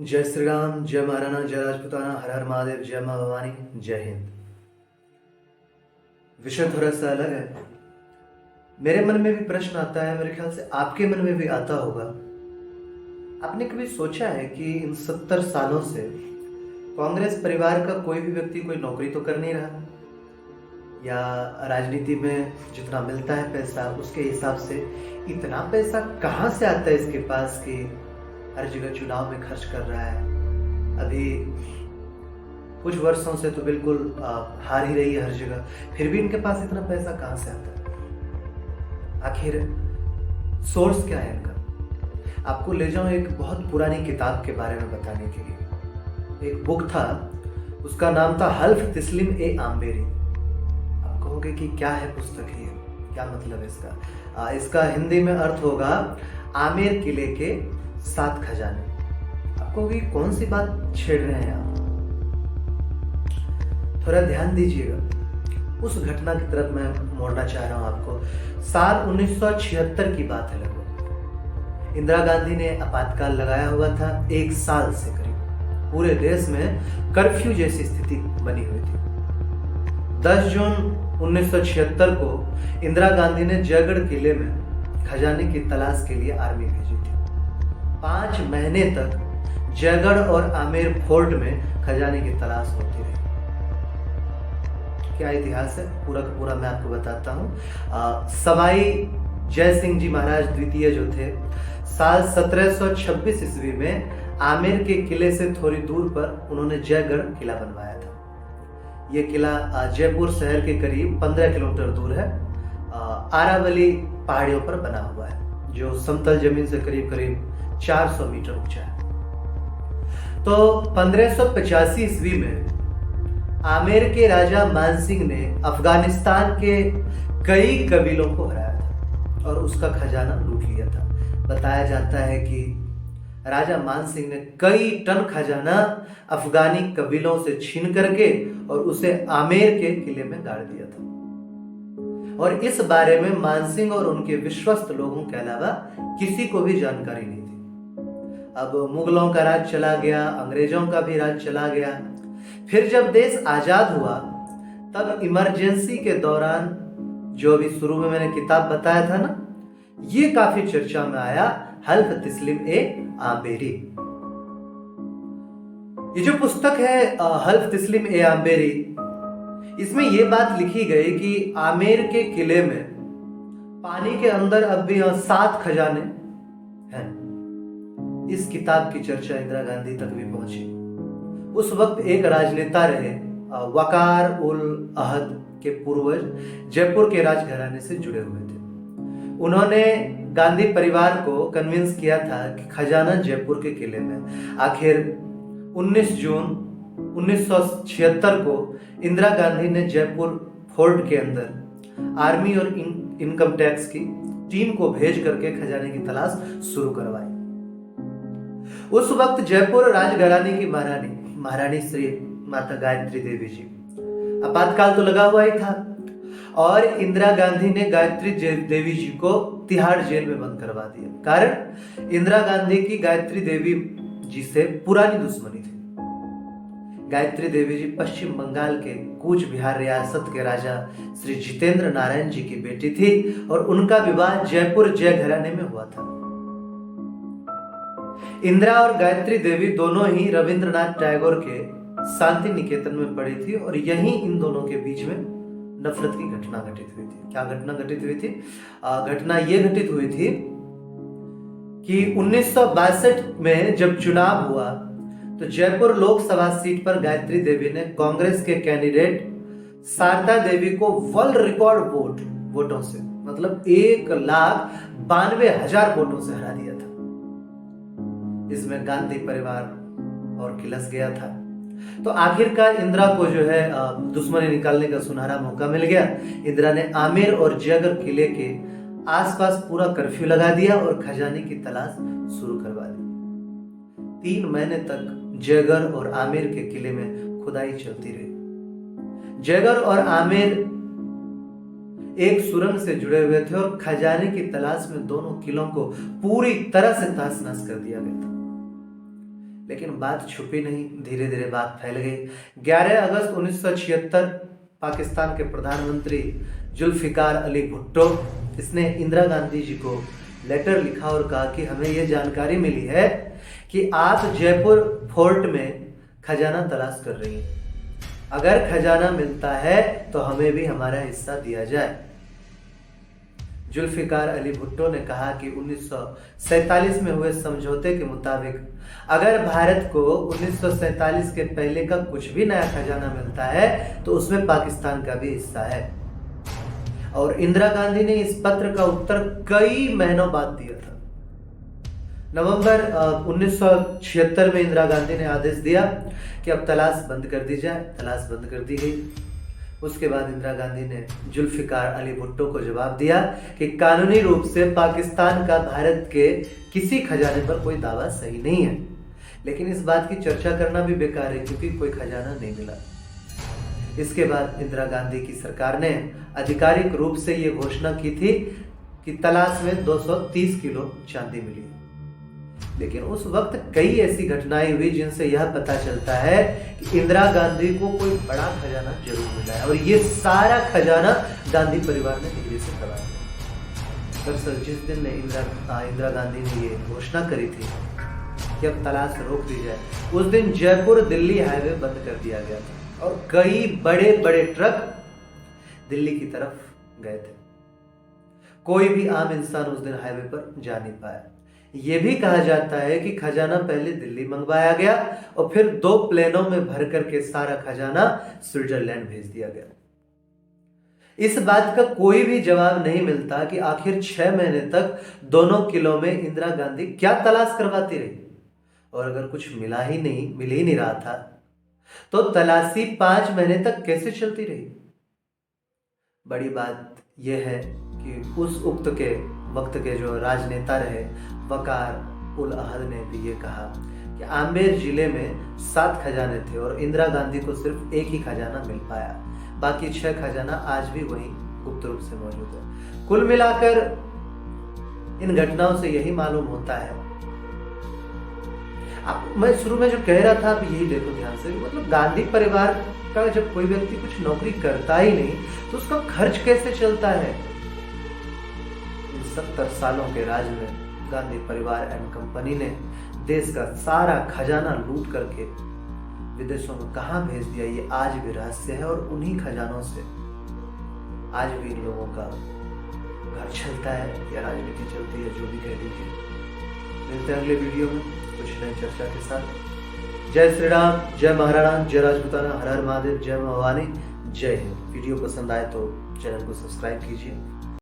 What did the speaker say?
जय श्री राम, जय महाराणा, जय राजपूताना, हर हर महादेव, जय माँ भवानी, जय हिंद। विषय थोड़ा सा अलग है। मेरे मन में भी प्रश्न आता है, मेरे ख्याल से आपके मन में भी आता होगा। आपने कभी सोचा है कि इन 70 सालों से कांग्रेस परिवार का कोई भी व्यक्ति कोई नौकरी तो कर नहीं रहा, या राजनीति में जितना मिलता है पैसा उसके हिसाब से इतना पैसा कहाँ से आता है इसके पास कि हर जगह चुनाव में खर्च कर रहा है। अभी कुछ वर्षों से तो बिल्कुल हार ही रही है हर जगह, फिर भी इनके पास इतना पैसा कहाँ से आता है? आखिर सोर्स क्या है इनका? आपको ले जाऊं एक बहुत पुरानी किताब के बारे में बताने के लिए। एक बुक था, उसका नाम था हल्फ तिस्लिम ए आम्बेरी। आप कहोगे कि क्या है पुस्तक ये, क्या मतलब है इसका? इसका हिंदी में अर्थ होगा आमेर किले के 7 खजाने। आप कहोगे कौन सी बात छेड़ रहे हैं आप? थोड़ा ध्यान दीजिएगा, उस घटना की तरफ मैं मोड़ना चाह रहा हूं आपको। साल 1976 की बात है लगभग। इंदिरा गांधी ने आपातकाल लगाया हुआ था, 1 साल से करीब पूरे देश में कर्फ्यू जैसी स्थिति बनी हुई थी। 10 जून 1976 को इंदिरा गांधी ने जयगढ़ किले में खजाने की तलाश के लिए आर्मी भेजी थी। 5 महीने तक जयगढ़ और आमेर फोर्ट में खजाने की तलाश होती रही। क्या इतिहास है पूरा का पूरा मैं आपको बताता हूँ। सवाई जय सिंह जी महाराज द्वितीय जो थे, साल 1726 ईस्वी में आमेर के किले से थोड़ी दूर पर उन्होंने जयगढ़ किला बनवाया था। यह किला जयपुर शहर के करीब 15 किलोमीटर दूर है। आरावली पहाड़ियों पर बना हुआ है, जो समतल जमीन से करीब करीब 400 मीटर ऊंचा है। तो 1585 ईस्वी में आमेर के राजा मानसिंह ने अफगानिस्तान के कई कबीलों को हराया था और उसका खजाना लूट लिया था। बताया जाता है कि राजा मानसिंह ने कई टन खजाना अफगानी कबीलों से छीन करके और उसे आमेर के किले में गाड़ दिया था। और इस बारे में मानसिंह और उनके विश्वस्त लोगों के अलावा किसी को भी जानकारी नहीं थी। अब मुगलों का राज चला गया, अंग्रेजों का भी राज चला गया। फिर जब देश आजाद हुआ तब इमरजेंसी के दौरान, जो अभी शुरू में मैंने किताब बताया था ना, ये काफी चर्चा में आया, हल्फ तिस्लिम ए आम्बेरी। ये जो पुस्तक है हल्फ तिस्लिम ए आम्बेरी, इसमें यह बात लिखी गई कि आमेर के किले में पानी के अंदर अब भी 7 खजाने हैं। इस किताब की चर्चा इंदिरा गांधी तक भी पहुंची। उस वक्त एक राजनेता रहे, वकार उल अहद के पूर्वज जयपुर के राजघराने से जुड़े हुए थे। उन्होंने गांधी परिवार को कन्विंस किया था कि खजाना जयपुर के किले में। आखिर 19 जून 1976 को इंदिरा गांधी ने जयपुर फोर्ट के अंदर आर्मी और इनकम टैक्स की टीम को भेज करके खजाने की तलाश शुरू करवाई। उस वक्त जयपुर राजघराने की महारानी श्री माता गायत्री देवी जी, आपातकाल तो लगा हुआ ही था और इंदिरा गांधी ने गायत्री देवी जी को तिहाड़ जेल में बंद करवा दिया। कारण इंदिरा गांधी की गायत्री देवी जी से पुरानी दुश्मनी थी। गायत्री देवी जी पश्चिम बंगाल के कूच बिहार रियासत के राजा श्री जितेंद्र नारायण जी की बेटी थी और उनका विवाह जयपुर जय घराने में हुआ था। इंदिरा और गायत्री देवी दोनों ही रविंद्रनाथ टैगोर के शांति निकेतन में पढ़ी थी और यहीं इन दोनों के बीच में नफरत की घटना घटित हुई थी। क्या घटना घटित हुई थी? घटना यह घटित हुई थी कि 1962 में जब चुनाव हुआ तो जयपुर लोकसभा सीट पर गायत्री देवी ने कांग्रेस के कैंडिडेट शारदा देवी को वर्ल्ड रिकॉर्ड वोटों से, मतलब 1,92,000 वोटों से हरा दिया था। इसमें गांधी परिवार और खिलस गया था। तो आखिरकार इंदिरा को जो है दुश्मनी निकालने का सुनहरा मौका मिल गया। इंदिरा ने आमेर और जयगढ़ किले के आसपास पूरा कर्फ्यू लगा दिया और खजाने की तलाश शुरू करवा दी। 3 महीने तक जयगढ़ और आमेर के किले में खुदाई चलती रही। जयगढ़ और आमेर एक सुरंग से जुड़े हुए थे और खजाने की तलाश में दोनों किलों को पूरी तरह से तहस नहस कर दिया गया था। लेकिन बात छुपी नहीं, धीरे धीरे बात फैल गई। 11 अगस्त 1976 पाकिस्तान के प्रधानमंत्री जुल्फिकार अली भुट्टो, इसने इंदिरा गांधी जी को लेटर लिखा और कहा कि हमें यह जानकारी मिली है कि आप जयपुर फोर्ट में खजाना तलाश कर रही हैं। अगर खजाना मिलता है तो हमें भी हमारा हिस्सा दिया जाए। जुल्फिकार अली भुट्टो ने कहा कि 1947 में हुए समझौते के मुताबिक अगर भारत को 1947 के पहले का कुछ भी नया खजाना मिलता है तो उसमें पाकिस्तान का भी हिस्सा है। और इंदिरा गांधी ने इस पत्र का उत्तर कई महीनों बाद दिया था। नवंबर 1976 में इंदिरा गांधी ने आदेश दिया कि अब तलाश बंद कर दी जाए। तलाश बंद कर दी गई। उसके बाद इंदिरा गांधी ने जुल्फिकार अली भुट्टो को जवाब दिया कि कानूनी रूप से पाकिस्तान का भारत के किसी खजाने पर कोई दावा सही नहीं है, लेकिन इस बात की चर्चा करना भी बेकार है क्योंकि कोई खजाना नहीं मिला। इसके बाद इंदिरा गांधी की सरकार ने आधिकारिक रूप से ये घोषणा की थी कि तलाश में 230 किलो चांदी मिली। लेकिन उस वक्त कई ऐसी घटनाएं हुई जिनसे यह पता चलता है कि इंदिरा गांधी को कोई बड़ा खजाना जरूर मिला है और ये सारा खजाना गांधी परिवार ने दिल्ली से करवाया। दरअसल जिस दिन इंदिरा गांधी ने ये घोषणा करी थी कि अब तलाश रोक दी जाए, उस दिन जयपुर दिल्ली हाईवे बंद कर दिया गया था और कई बड़े बड़े ट्रक दिल्ली की तरफ गए थे। कोई भी आम इंसान उस दिन हाईवे पर जा नहीं पाया। यह भी कहा जाता है कि खजाना पहले दिल्ली मंगवाया गया और फिर 2 प्लेनों में भर करके सारा खजाना स्विट्जरलैंड भेज दिया गया। इस बात का कोई भी जवाब नहीं मिलता कि आखिर 6 महीने तक दोनों किलों में इंदिरा गांधी क्या तलाश करवाती रही, और अगर कुछ मिल ही नहीं रहा था तो तलाशी 5 महीने तक कैसे चलती रही। बड़ी बात यह है कि उस वक्त के जो राजनेता रहे वकार उल अहद ने भी ये कहा कि आमेर जिले में 7 खजाने थे और इंदिरा गांधी को सिर्फ एक ही खजाना मिल पाया, बाकी 6 खजाना आज भी वहीं गुप्त रूप से मौजूद है। कुल मिलाकर इन घटनाओं से यही मालूम होता है, मैं शुरू में जो कह रहा था आप यही देखो ध्यान से, मतलब गांधी परिवार का जब कोई व्यक्ति कुछ नौकरी करता ही नहीं तो उसका खर्च कैसे चलता है। इन 70 सालों के राज में गांधी परिवार एंड कंपनी ने देश का सारा खजाना लूट करके विदेशों में कहां भेज दिया, ये आज भी रहस्य है। और उन्हीं खजानों से आज भी इन लोगों का घर चलता है या राजनीति चलती है, जो भी कह दीजिए। मिलते हैं अगले वीडियो में कुछ नई चर्चा के साथ। जय श्री राम, जय महाराणा, जय राजपूताना, हर हर महादेव, जय भवानी, जय हिंद। वीडियो पसंद आए तो चैनल को सब्सक्राइब कीजिए।